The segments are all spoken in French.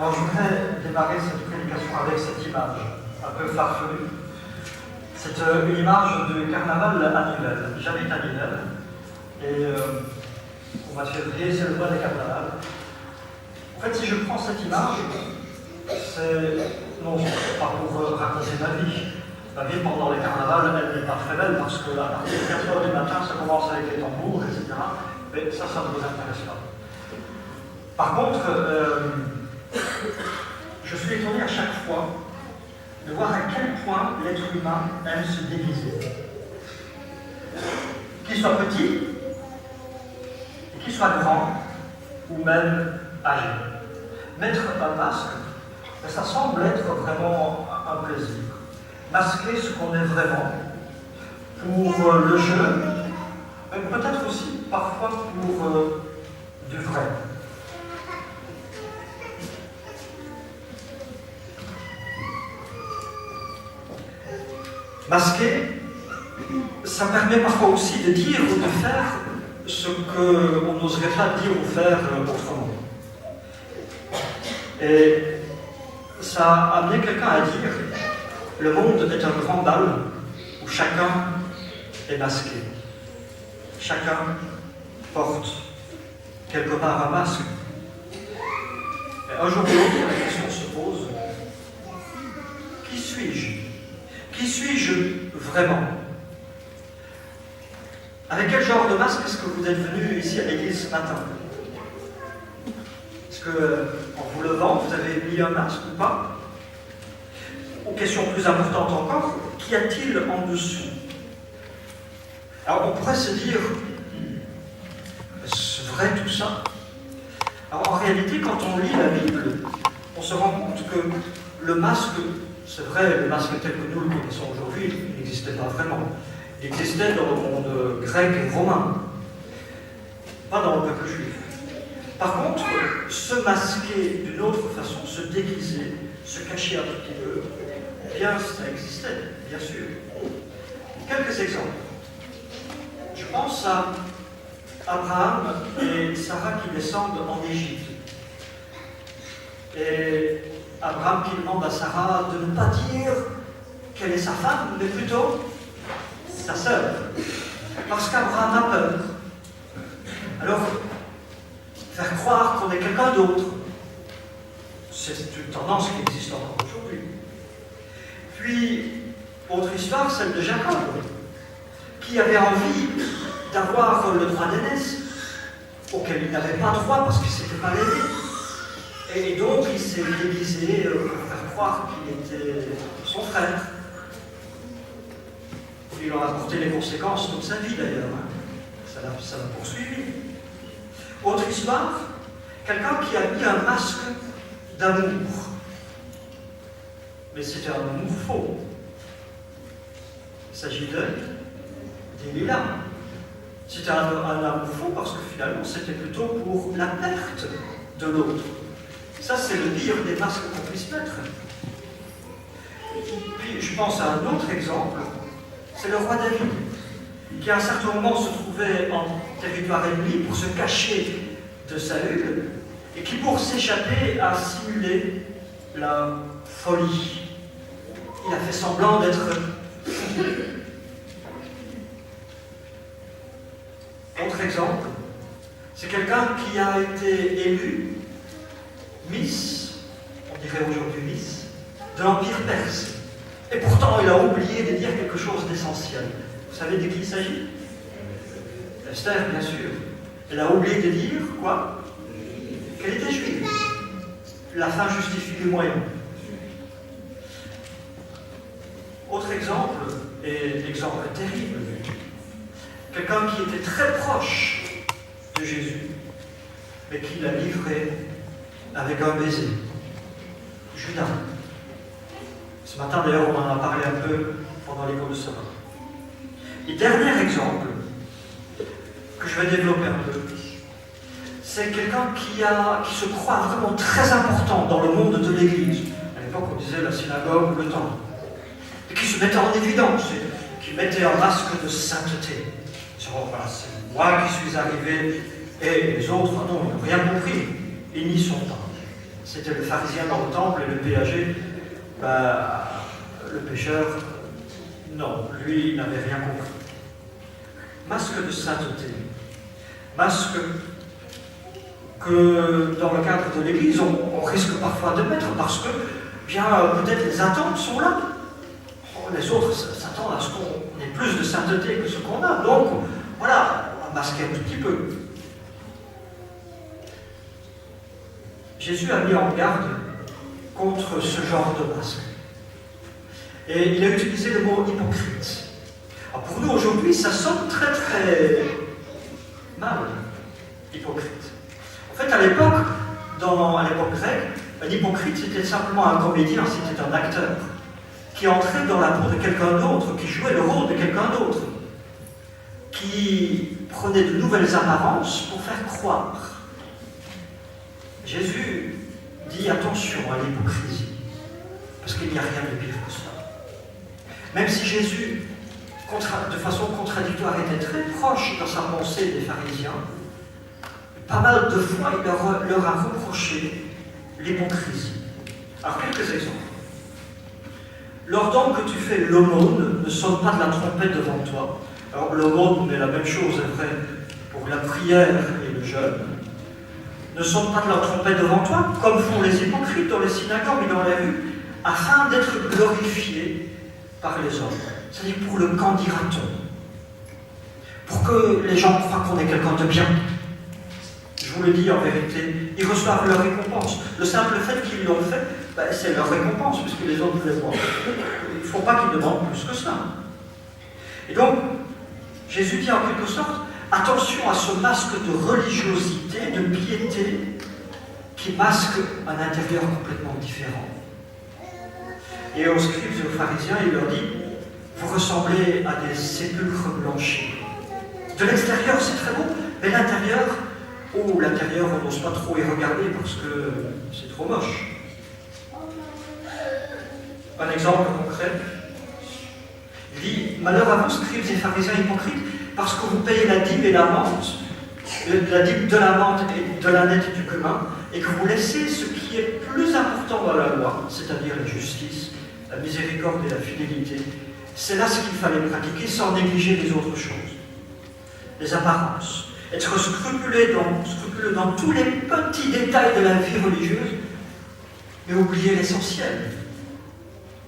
Alors je voudrais démarrer cette prédication avec cette image un peu farfelue. C'est une image de carnaval à Nivelles. J'habite à Nivelles et au mois de février, c'est le mois des carnavals. En fait, si je prends cette image, c'est non pas pour raconter ma vie. Ma vie pendant les carnavals, elle n'est pas très belle parce qu'à partir de 4 heures du matin, ça commence avec les tambours, etc. Mais ça ne vous intéresse pas. Par contre, je suis étonné à chaque fois de voir à quel point l'être humain aime se déguiser. Qu'il soit petit, et qu'il soit grand, ou même âgé. Mettre un masque, ça semble être vraiment un plaisir. Masquer ce qu'on est vraiment, pour le jeu, mais peut-être aussi parfois pour du vrai. Masquer, ça permet parfois aussi de dire ou de faire ce qu'on n'oserait pas dire ou faire autrement. Et ça a amené quelqu'un à dire: le monde est un grand bal où chacun est masqué. Chacun porte quelque part un masque. Et un jour ou l'autre, la question se pose: qui suis-je? Qui suis-je vraiment? Avec quel genre de masque est-ce que vous êtes venu ici à l'église ce matin? Est-ce que, en vous levant, vous avez mis un masque ou pas? Ou question plus importante encore, qu'y a-t-il en dessous? Alors on pourrait se dire: est-ce vrai tout ça? Alors en réalité, quand on lit la Bible, on se rend compte que le masque, c'est vrai, le masque tel que nous le connaissons aujourd'hui, il n'existait pas vraiment. Il existait dans le monde grec et romain, pas dans le peuple juif. Par contre, se masquer d'une autre façon, se déguiser, se cacher un petit peu, eh bien, ça existait, bien sûr. Quelques exemples. Je pense à Abraham et Sarah qui descendent en Égypte. Et Abraham qui demande à Sarah de ne pas dire qu'elle est sa femme, mais plutôt sa sœur. Parce qu'Abraham a peur. Alors, faire croire qu'on est quelqu'un d'autre, c'est une tendance qui existe encore aujourd'hui. Puis, autre histoire, celle de Jacob, qui avait envie d'avoir le droit d'aînesse, auquel il n'avait pas droit parce qu'il ne s'était pas l'aîné. Et donc, il s'est déguisé pour faire croire qu'il était son frère. Il en a porté les conséquences toute sa vie d'ailleurs. Ça l'a poursuivi. Autre histoire, quelqu'un qui a mis un masque d'amour. Mais c'était un amour faux. Il s'agit d'Élila. C'était un amour faux parce que finalement c'était plutôt pour la perte de l'autre. Ça, c'est le pire des masques qu'on puisse mettre. Puis, je pense à un autre exemple, c'est le roi David, qui à un certain moment se trouvait en territoire ennemi pour se cacher de Saül, et qui, pour s'échapper, a simulé la folie. Il a fait semblant d'être fou. Autre exemple, c'est quelqu'un qui a été élu Miss, on dirait aujourd'hui Miss, de l'Empire perse. Et pourtant, il a oublié de dire quelque chose d'essentiel. Vous savez de qui il s'agit? Esther, bien sûr. Elle a oublié de dire, quoi? Qu'elle était juive. La fin justifie le moyen. Autre exemple, et l'exemple terrible, quelqu'un qui était très proche de Jésus, mais qui l'a livré avec un baiser. Judas. Ce matin, d'ailleurs, on en a parlé un peu pendant les cours de sabbat. Et dernier exemple, que je vais développer un peu, c'est quelqu'un qui se croit vraiment très important dans le monde de l'Église. À l'époque, on disait la synagogue ou le temple. Et qui se mettait en évidence, qui mettait un masque de sainteté. Voilà, c'est moi qui suis arrivé, et les autres, non, ils n'ont rien compris. Ils n'y sont pas. C'était le pharisien dans le temple et le péager, le pécheur, non, lui, il n'avait rien compris. Masque de sainteté, masque que dans le cadre de l'Église, on risque parfois de mettre parce que, bien, peut-être les attentes sont là. Les autres s'attendent à ce qu'on ait plus de sainteté que ce qu'on a. Donc, voilà, on va masquer un tout petit peu. Jésus a mis en garde contre ce genre de masque. Et il a utilisé le mot hypocrite. Alors pour nous aujourd'hui, ça sonne très très mal, hypocrite. En fait, à l'époque grecque, un hypocrite c'était simplement un comédien, c'était un acteur qui entrait dans la peau de quelqu'un d'autre, qui jouait le rôle de quelqu'un d'autre, qui prenait de nouvelles apparences pour faire croire. Jésus dit attention à l'hypocrisie, parce qu'il n'y a rien de pire que cela. Même si Jésus, de façon contradictoire, était très proche dans sa pensée des pharisiens, pas mal de fois il leur a reproché l'hypocrisie. Alors quelques exemples. Lors que tu fais l'aumône, ne sonne pas de la trompette devant toi. Alors l'aumône, mais la même chose est vraie pour la prière et le jeûne. Ne sonne pas de la trompette devant toi, comme font les hypocrites dans les synagogues et dans les rues, afin d'être glorifiés par les hommes. C'est-à-dire pour le qu'en dira-t-on. Pour que les gens croient qu'on est quelqu'un de bien. Je vous le dis en vérité, ils reçoivent leur récompense. Le simple fait qu'ils l'ont fait, c'est leur récompense, puisque les autres les voient. Il ne faut pas qu'ils demandent plus que ça. Et donc, Jésus dit en quelque sorte, attention à ce masque de religiosité, de piété, qui masque un intérieur complètement différent. Et aux scribes et aux pharisiens, il leur dit, vous ressemblez à des sépulcres blanchis. De l'extérieur, c'est très beau, mais l'intérieur, l'intérieur, on n'ose pas trop y regarder parce que c'est trop moche. Un exemple concret. Il dit, malheur à vous, scribes et pharisiens hypocrites, parce que vous payez la dîme et la menthe, la dîme de la menthe et de la nette et du cumin, et que vous laissez ce qui est plus important dans la loi, c'est-à-dire la justice, la miséricorde et la fidélité. C'est là ce qu'il fallait pratiquer sans négliger les autres choses. Les apparences. Être scrupuleux dans tous les petits détails de la vie religieuse, mais oublier l'essentiel.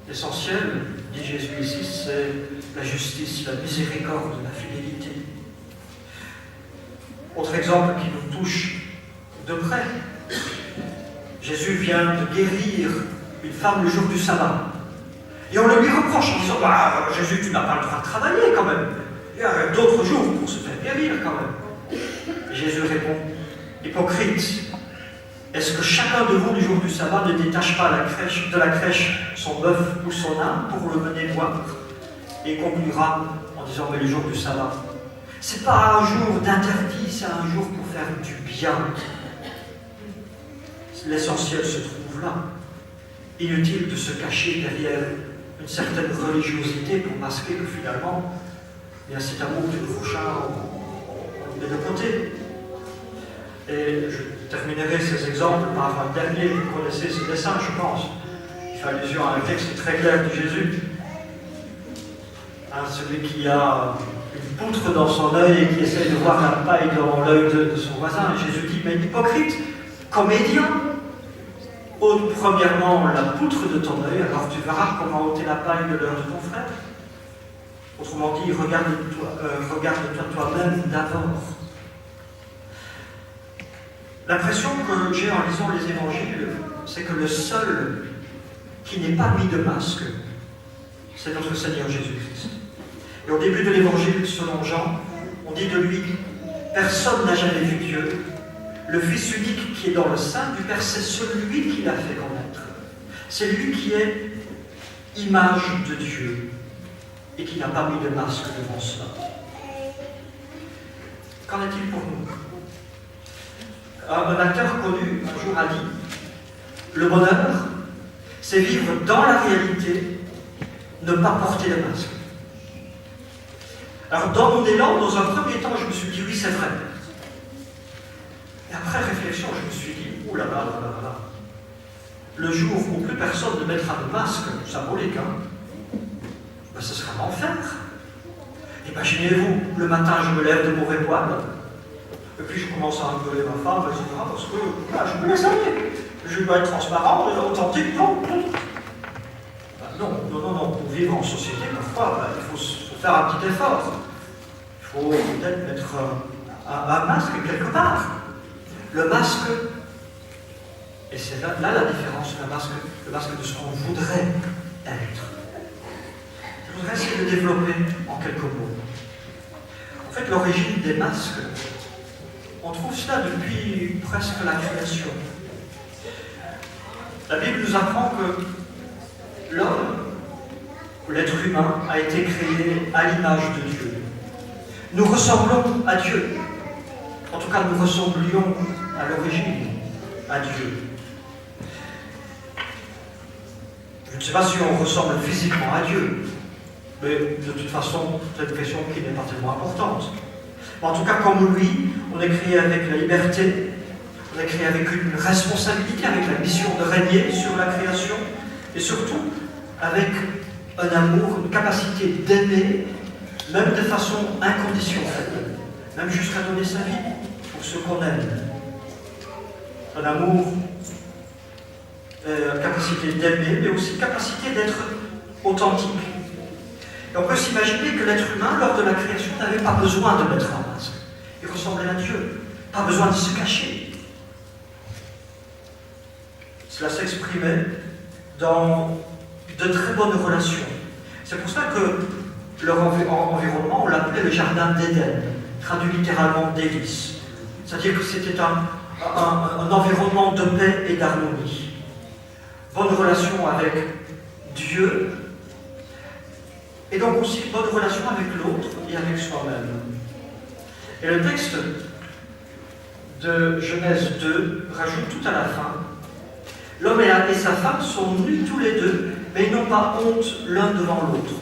L'essentiel, dit Jésus ici, c'est la justice, la miséricorde, la fidélité. Autre exemple qui nous touche de près. Jésus vient de guérir une femme le jour du sabbat. Et on le lui reproche en disant, Jésus, tu n'as pas le droit de travailler quand même. Il y a d'autres jours pour se faire guérir quand même. Et Jésus répond, hypocrite, est-ce que chacun de vous, du jour du sabbat, ne détache pas de la crèche son bœuf ou son âne pour le mener boire? Et conclura en disant, mais le jour du sabbat, c'est pas un jour d'interdit, c'est un jour pour faire du bien. L'essentiel se trouve là. Inutile de se cacher derrière une certaine religiosité pour masquer que finalement, cet amour du prochain, on met de côté. Et je terminerai ces exemples par un dernier. Vous connaissez ce dessin, je pense. Il fait allusion à un texte très clair de Jésus. Celui qui a une poutre dans son œil et qui essaie de voir la paille dans l'œil de son voisin. Et Jésus dit, mais hypocrite, comédien, ôte premièrement la poutre de ton œil, alors tu verras comment ôter la paille de l'œil de ton frère. Autrement dit, regarde-toi toi-même d'abord. L'impression que j'ai en lisant les évangiles, c'est que le seul qui n'est pas mis de masque, c'est notre Seigneur Jésus-Christ. Et au début de l'évangile, selon Jean, on dit de lui, personne n'a jamais vu Dieu. Le Fils unique qui est dans le sein du Père, c'est celui qui l'a fait connaître. C'est lui qui est image de Dieu et qui n'a pas mis de masque devant cela. Qu'en est-il pour nous? Un acteur connu un jour a dit, le bonheur, c'est vivre dans la réalité, ne pas porter de masque. Alors dans mon élan, dans un premier temps, je me suis dit, oui, c'est vrai. Et après réflexion, je me suis dit, ouh là là, le jour où plus personne ne mettra de masque, symbolique, ben ce sera l'enfer. Imaginez-vous, le matin je me lève de mauvais poil, et puis je commence à rigoler ma femme, etc. Parce que je me laisse aller. Je dois être transparent, authentique, non. Non. Pour vivre en société, parfois, il faut faire un petit effort. Il faut peut-être mettre un masque quelque part. Le masque, et c'est là la différence, le masque de ce qu'on voudrait être. Je voudrais essayer de développer en quelques mots. En fait, l'origine des masques, on trouve cela depuis presque la création. La Bible nous apprend que l'homme, l'être humain, a été créé à l'image de Dieu. Nous ressemblons à Dieu. En tout cas, nous ressemblions à l'origine à Dieu. Je ne sais pas si on ressemble physiquement à Dieu, mais de toute façon, c'est une question qui n'est pas tellement importante. Mais en tout cas, comme lui, on est créé avec la liberté, on est créé avec une responsabilité, avec la mission de régner sur la création, et surtout avec un amour, une capacité d'aimer, même de façon inconditionnelle, même jusqu'à donner sa vie pour ceux qu'on aime. Un amour, capacité d'aimer, mais aussi capacité d'être authentique. Et on peut s'imaginer que l'être humain, lors de la création, n'avait pas besoin de mettre un masque. Il ressemblait à Dieu, pas besoin de se cacher. Cela s'exprimait dans de très bonnes relations. C'est pour ça que leur environnement, on l'appelait le jardin d'Éden, traduit littéralement délices. C'est-à-dire que c'était un environnement de paix et d'harmonie. Bonne relation avec Dieu, et donc aussi bonne relation avec l'autre et avec soi-même. Et le texte de Genèse 2 rajoute tout à la fin: l'homme et sa femme sont nus tous les deux, mais ils n'ont pas honte l'un devant l'autre.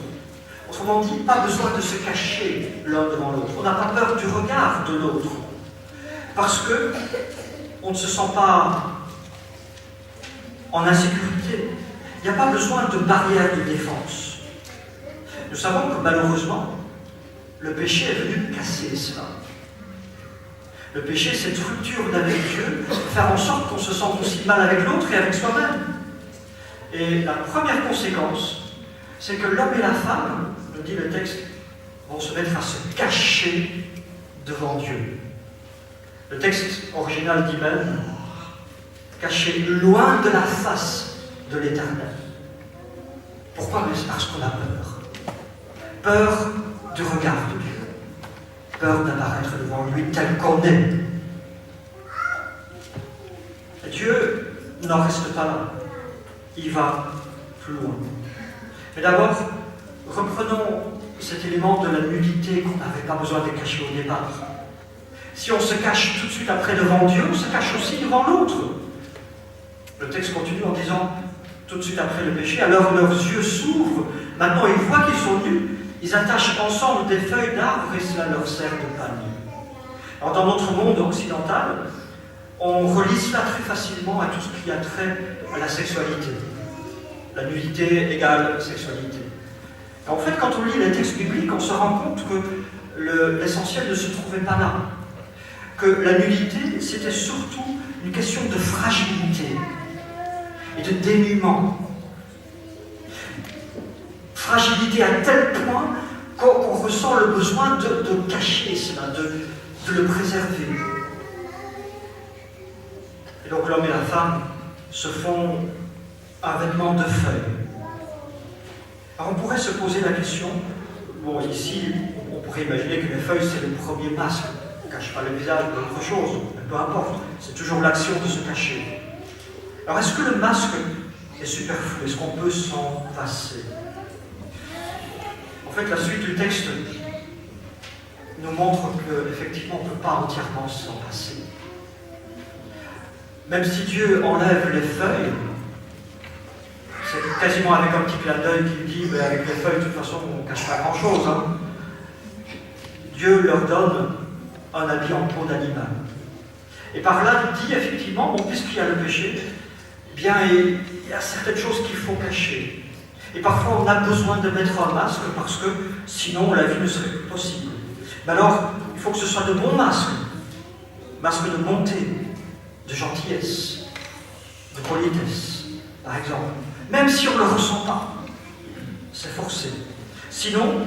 Autrement dit, pas besoin de se cacher l'un devant l'autre. On n'a pas peur du regard de l'autre. Parce que on ne se sent pas en insécurité. Il n'y a pas besoin de barrière de défense. Nous savons que malheureusement, le péché est venu casser cela. Le péché, cette rupture d'avec Dieu, faire en sorte qu'on se sente aussi mal avec l'autre et avec soi-même. Et la première conséquence, c'est que l'homme et la femme, nous dit le texte, vont se mettre à se cacher devant Dieu. Le texte original dit même cacher loin de la face de l'Éternel. Pourquoi? Mais c'est parce qu'on a peur. Peur du regard de Dieu. Peur d'apparaître devant lui tel qu'on est. Et Dieu n'en reste pas là. Il va plus loin. Mais d'abord, reprenons cet élément de la nudité qu'on n'avait pas besoin de cacher au départ. Si on se cache tout de suite après devant Dieu, on se cache aussi devant l'autre. Le texte continue en disant, tout de suite après le péché, alors leurs yeux s'ouvrent, maintenant ils voient qu'ils sont nus, ils attachent ensemble des feuilles d'arbres et cela leur sert de panier. Alors dans notre monde occidental, on relie cela très facilement à tout ce qui a trait à la sexualité. La nudité égale sexualité. Et en fait, quand on lit les textes bibliques, on se rend compte que l'essentiel ne se trouvait pas là. Que la nudité, c'était surtout une question de fragilité et de dénuement. Fragilité à tel point qu'on ressent le besoin de cacher cela, de le préserver. Et donc l'homme et la femme se font un vêtement de feuilles. Alors on pourrait se poser la question, bon ici on pourrait imaginer que les feuilles c'est le premier masque, on ne cache pas le visage de l'autre chose, mais peu importe, c'est toujours l'action de se cacher. Alors est-ce que le masque est superflu? Est-ce qu'on peut s'en passer? En fait, la suite du texte nous montre qu'effectivement on ne peut pas entièrement s'en passer. Même si Dieu enlève les feuilles, c'est quasiment avec un petit clin d'œil qui dit mais avec les feuilles, de toute façon, on ne cache pas grand-chose. Dieu leur donne un habit en peau d'animal. Et par là, il dit effectivement, bon, puisqu'il y a le péché, eh bien, il y a certaines choses qu'il faut cacher. Et parfois, on a besoin de mettre un masque parce que sinon, la vie ne serait plus possible. Mais alors, il faut que ce soit de bons masques. Masques de bonté, de gentillesse, de politesse, par exemple. Même si on ne le ressent pas, c'est forcé. Sinon,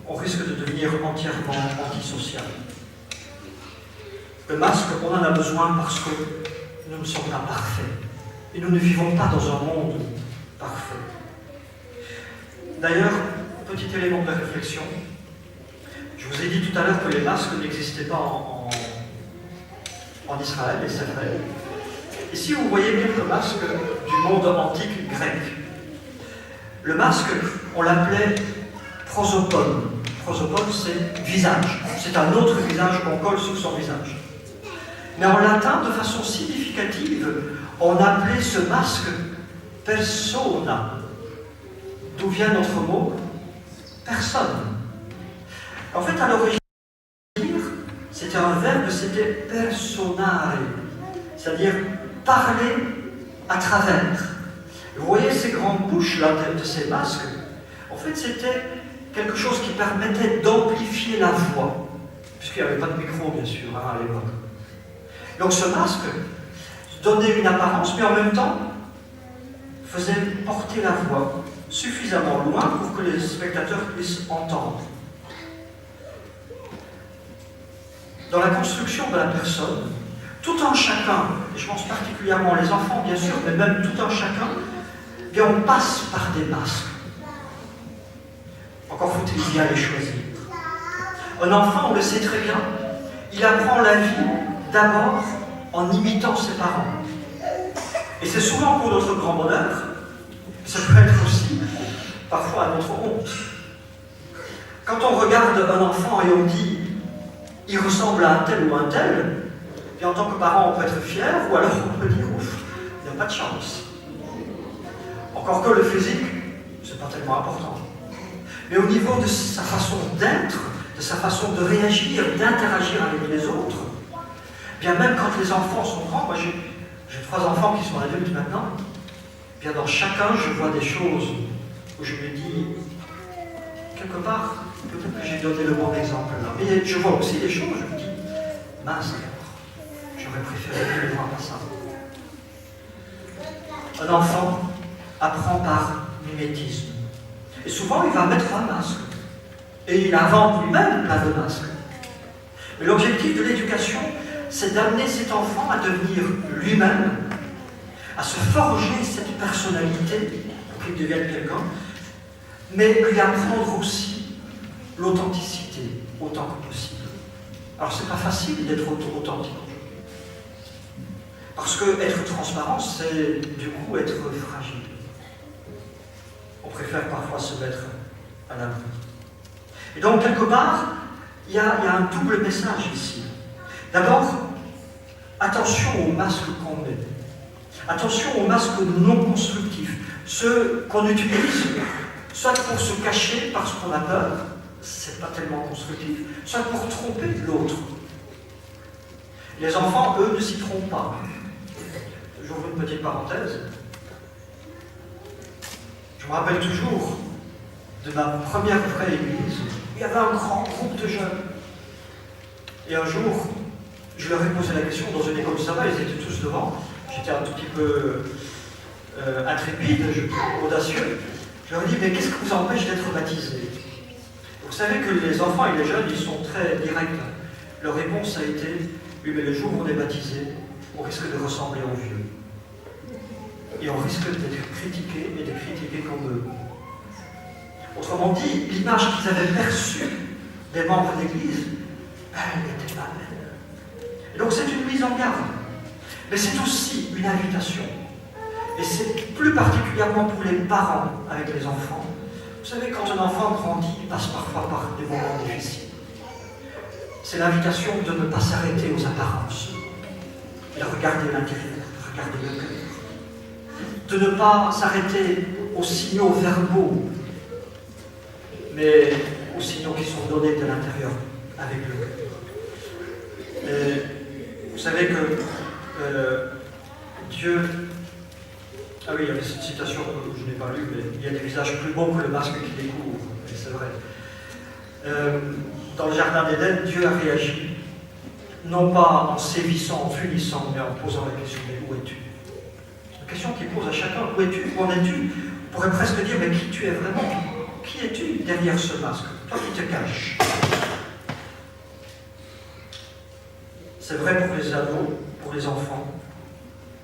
on risque de devenir entièrement antisocial. Le masque, on en a besoin parce que nous ne sommes pas parfaits. Et nous ne vivons pas dans un monde parfait. D'ailleurs, petit élément de réflexion, je vous ai dit tout à l'heure que les masques n'existaient pas en Israël, et c'est vrai. Ici, vous voyez bien le masque du monde antique grec. Le masque, on l'appelait prosopone. Prosopone, c'est visage. C'est un autre visage qu'on colle sur son visage. Mais en latin, de façon significative, on appelait ce masque persona. D'où vient notre mot personne. En fait, à l'origine, c'était un verbe, c'était personare, c'est-à-dire parler à travers. Vous voyez ces grandes bouches là de ces masques, en fait, c'était quelque chose qui permettait d'amplifier la voix, puisqu'il n'y avait pas de micro, bien sûr, à l'époque. Donc ce masque donnait une apparence, mais en même temps faisait porter la voix suffisamment loin pour que les spectateurs puissent entendre. Dans la construction de la personne, tout un chacun, et je pense particulièrement les enfants bien sûr, mais même tout un chacun, eh bien on passe par des masques. Encore faut-il bien les choisir. Un enfant, on le sait très bien, il apprend la vie d'abord en imitant ses parents. Et c'est souvent pour notre grand bonheur, ça peut être aussi parfois à notre honte. Quand on regarde un enfant et on dit il ressemble à un tel ou un tel, et en tant que parent on peut être fier, ou alors on peut dire ouf, il n'y a pas de chance. Encore que le physique, c'est pas tellement important. Mais au niveau de sa façon d'être, de sa façon de réagir, d'interagir avec les autres, bien même quand les enfants sont grands, moi j'ai 3 enfants qui sont adultes maintenant, bien dans chacun je vois des choses où je me dis, quelque part, peut-être que j'ai donné le bon exemple là, mais je vois aussi des choses, je me dis, mince alors, j'aurais préféré ne voir pas ça. Un enfant apprend par mimétisme. Et souvent, il va mettre un masque. Et il invente lui-même plein de masques. Mais l'objectif de l'éducation, c'est d'amener cet enfant à devenir lui-même, à se forger cette personnalité pour qu'il devienne quelqu'un, mais lui apprendre aussi l'authenticité autant que possible. Alors, c'est pas facile d'être authentique. Parce que être transparent, c'est du coup être fragile. On préfère parfois se mettre à l'abri. Et donc, quelque part, il y a un double message ici. D'abord, attention aux masques qu'on met. Attention aux masques non constructifs. Ceux qu'on utilise, soit pour se cacher parce qu'on a peur, c'est pas tellement constructif, soit pour tromper l'autre. Les enfants, eux, ne s'y trompent pas. J'ouvre une petite parenthèse. Je me rappelle toujours de ma première vraie église. Il y avait un grand groupe de jeunes. Et un jour, je leur ai posé la question dans une école de sabbat, ils étaient tous devant. J'étais un tout petit peu intrépide, audacieux. Je leur ai dit, mais qu'est-ce qui vous empêche d'être baptisé? Vous savez que les enfants et les jeunes, ils sont très directs. Leur réponse a été, oui, mais le jour où on est baptisé, on risque de ressembler aux vieux. Et on risque d'être critiqués et de critiquer comme eux. Autrement dit, l'image qu'ils avaient perçue des membres d'Église, elle n'était pas belle. Et donc c'est une mise en garde. Mais c'est aussi une invitation. Et c'est plus particulièrement pour les parents avec les enfants. Vous savez, quand un enfant grandit, il passe parfois par des moments difficiles. C'est l'invitation de ne pas s'arrêter aux apparences, de regarder l'intérieur, de regarder le cœur. De ne pas s'arrêter aux signaux verbaux, mais aux signaux qui sont donnés de l'intérieur avec le cœur. Vous savez que Dieu... Ah oui, il y avait cette citation que je n'ai pas lue, mais il y a des visages plus beaux que le masque qui les couvre, et c'est vrai. Dans le jardin d'Éden, Dieu a réagi, non pas en sévissant, en punissant, mais en posant la question, mais où es-tu? La question qu'il pose à chacun, où es-tu? Où en es-tu? On pourrait presque dire, mais qui tu es vraiment? Qui es-tu derrière ce masque? Toi qui te caches. C'est vrai pour les ados, pour les enfants,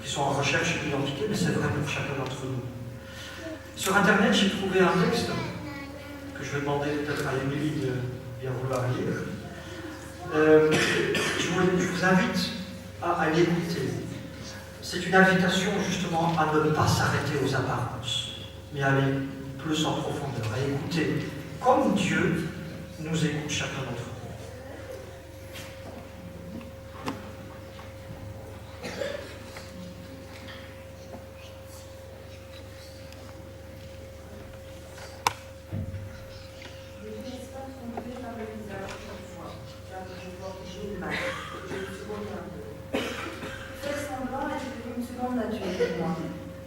qui sont en recherche d'identité, mais c'est vrai pour chacun d'entre nous. Sur Internet, j'ai trouvé un texte que je vais demander peut-être à Émilie de bien vouloir lire. Je vous invite à l'écouter. C'est une invitation justement à ne pas s'arrêter aux apparences, mais à aller plus en profondeur, à écouter comme Dieu nous écoute chacun d'entre nous.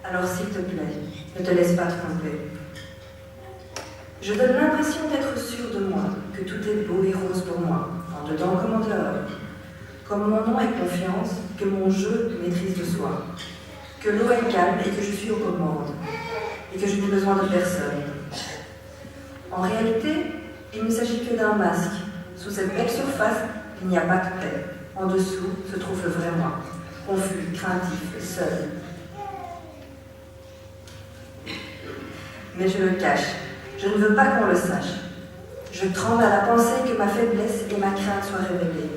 Alors s'il te plaît, ne te laisse pas tromper. Je donne l'impression d'être sûr de moi, que tout est beau et rose pour moi, en dedans comme en dehors. Comme mon nom est confiance, que mon jeu maîtrise de soi, que l'eau est calme et que je suis aux commandes, et que je n'ai besoin de personne. En réalité, il ne s'agit que d'un masque. Sous cette belle surface, il n'y a pas de paix. En dessous se trouve le vrai moi, confus, craintif, seul. Mais je le cache. Je ne veux pas qu'on le sache. Je tremble à la pensée que ma faiblesse et ma crainte soient révélées.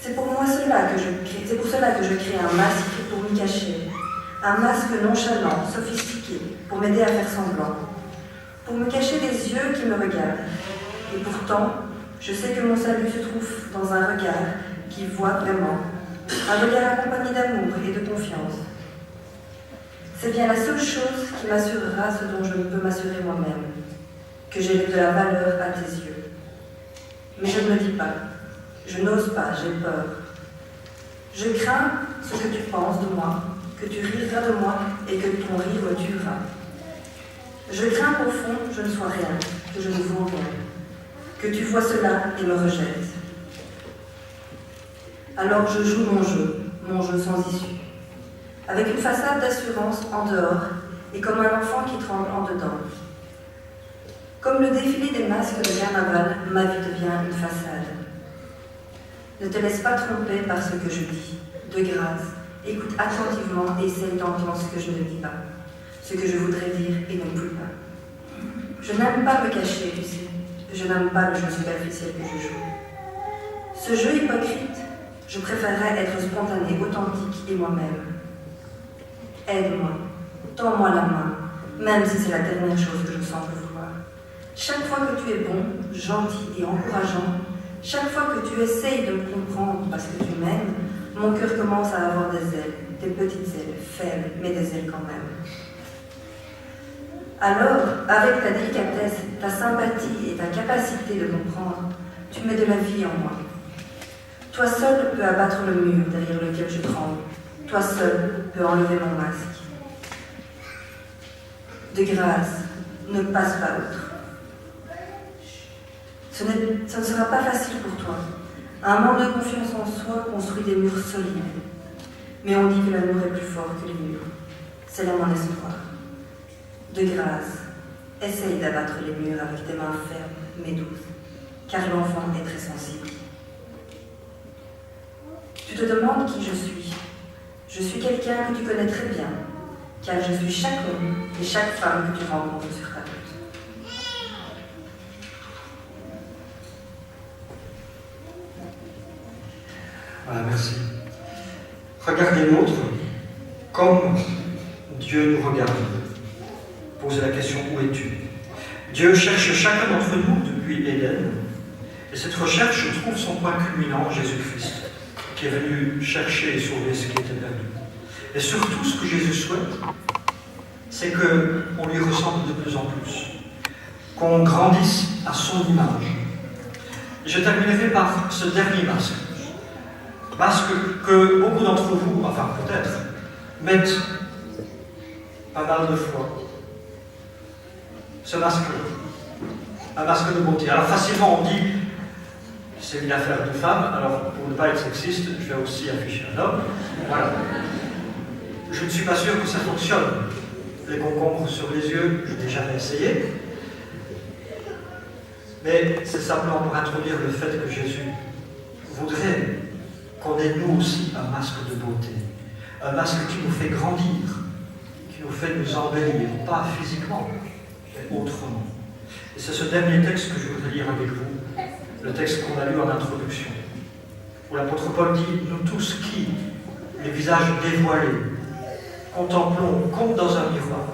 C'est pour cela que je crée un masque pour m'y cacher. Un masque nonchalant, sophistiqué, pour m'aider à faire semblant. Pour me cacher des yeux qui me regardent. Et pourtant, je sais que mon salut se trouve dans un regard qui voit vraiment. Un regard accompagné d'amour et de confiance. C'est bien la seule chose qui m'assurera ce dont je ne peux m'assurer moi-même, que j'ai de la valeur à tes yeux. Mais je ne me dis pas, je n'ose pas, j'ai peur. Je crains ce que tu penses de moi, que tu riras de moi et que ton rire me tuera. Je crains qu'au fond, je ne sois rien, que je ne vaux rien, que tu vois cela et me rejettes. Alors je joue mon jeu sans issue. Avec une façade d'assurance en dehors et comme un enfant qui tremble en dedans. Comme le défilé des masques de carnaval, ma vie devient une façade. Ne te laisse pas tromper par ce que je dis. De grâce, écoute attentivement et essaye d'entendre ce que je ne dis pas, ce que je voudrais dire et non plus pas. Je n'aime pas me cacher, tu sais. Je n'aime pas le jeu superficiel que je joue. Ce jeu hypocrite, je préférerais être spontanée, authentique et moi-même. Aide-moi, tends-moi la main, même si c'est la dernière chose que je semble vouloir. Chaque fois que tu es bon, gentil et encourageant, chaque fois que tu essayes de me comprendre parce que tu m'aimes, mon cœur commence à avoir des ailes, des petites ailes, faibles, mais des ailes quand même. Alors, avec ta délicatesse, ta sympathie et ta capacité de comprendre, tu mets de la vie en moi. Toi seul peux abattre le mur derrière lequel je tremble. Toi seul peux enlever mon masque. De grâce, ne passe pas outre. Ce ne sera pas facile pour toi. Un manque de confiance en soi construit des murs solides. Mais on dit que l'amour est plus fort que les murs. C'est là mon espoir. De grâce, essaye d'abattre les murs avec tes mains fermes mais douces, car l'enfant est très sensible. Tu te demandes qui je suis. Je suis quelqu'un que tu connais très bien, car je suis chaque homme et chaque femme que tu rencontres sur ta route. Voilà, merci. Regardez l'autre comme Dieu nous regarde. Posez la question, où es-tu? Dieu cherche chacun d'entre nous depuis Éden, et cette recherche trouve son point culminant en Jésus-Christ, qui est venu chercher et sauver ce qui était perdu. Et surtout, ce que Jésus souhaite, c'est qu'on lui ressemble de plus en plus, qu'on grandisse à son image. Et je terminerai par ce dernier masque. Masque que beaucoup d'entre vous, enfin peut-être, mettent pas mal de fois. Ce masque-là, un masque de beauté. Alors facilement on dit, c'est une affaire de femme, alors pour ne pas être sexiste, je vais aussi afficher un homme. Voilà. Je ne suis pas sûr que ça fonctionne. Les concombres sur les yeux, je n'ai jamais essayé. Mais c'est simplement pour introduire le fait que Jésus voudrait qu'on ait nous aussi un masque de beauté. Un masque qui nous fait grandir, qui nous fait nous embellir, pas physiquement, mais autrement. Et c'est ce dernier texte que je voudrais lire avec vous, le texte qu'on a lu en introduction, où l'apôtre Paul dit « Nous tous qui, les visages dévoilés, contemplons comme dans un miroir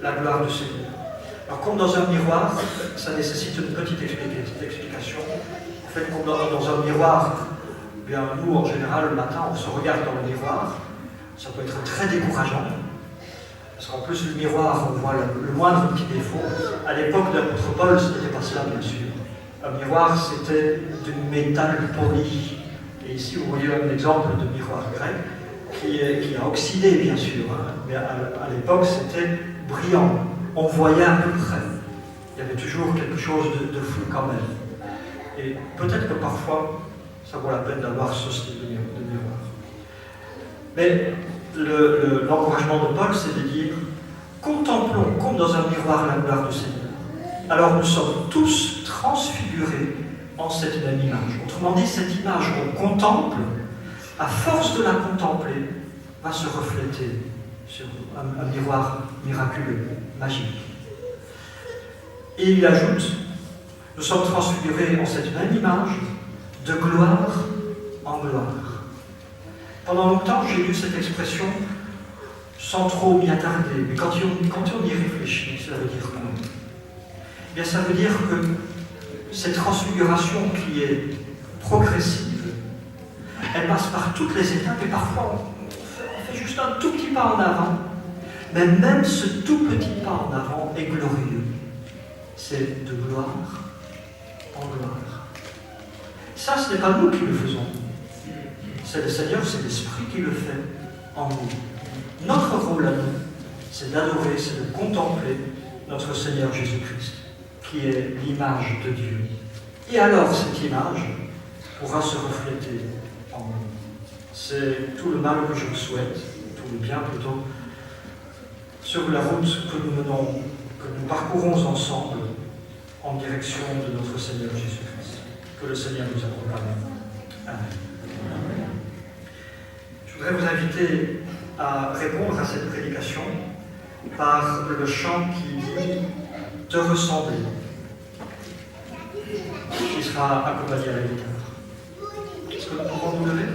la gloire du Seigneur. » Alors comme dans un miroir, ça nécessite une petite explication. En fait, comme dans un miroir, bien, nous en général le matin on se regarde dans le miroir, ça peut être très décourageant, parce qu'en plus le miroir on voit le moindre petit défaut. À l'époque de l'apôtre Paul, ce n'était pas cela bien sûr. Un miroir c'était du métal poli. Et ici vous voyez un exemple de miroir grec qui a oxydé bien sûr, hein, mais à l'époque c'était brillant. On voyait à peu près. Il y avait toujours quelque chose de flou quand même. Et peut-être que parfois, ça vaut la peine d'avoir ce style de miroir. Mais l'encouragement de Paul, c'est de dire « Contemplons comme dans un miroir la gloire du Seigneur. Alors nous sommes tous transfigurés en cette même image. » Autrement dit, cette image qu'on contemple, à force de la contempler, va se refléter sur un miroir miraculeux, magique. Et il ajoute, nous sommes transfigurés en cette même image, de gloire en gloire. Pendant longtemps, j'ai lu cette expression sans trop m'y attarder, mais quand on y réfléchit, ça veut dire quoi? Eh bien, ça veut dire que cette transfiguration qui est progressive, elle passe par toutes les étapes, et parfois on fait juste un tout petit pas en avant, mais même ce tout petit pas en avant est glorieux. C'est de gloire en gloire. Ça, ce n'est pas nous qui le faisons. C'est le Seigneur, c'est l'Esprit qui le fait en nous. Notre rôle à nous, c'est d'adorer, c'est de contempler notre Seigneur Jésus-Christ, qui est l'image de Dieu. Et alors, cette image pourra se refléter en nous. C'est tout le mal que je vous souhaite, tout le bien plutôt, sur la route que nous menons, que nous parcourons ensemble en direction de notre Seigneur Jésus-Christ. Que le Seigneur nous accompagne. Amen. Je voudrais vous inviter à répondre à cette prédication par le chant qui dit « Te ressembler », qui sera accompagné à la guitare. Est-ce que nous pouvons nous lever ?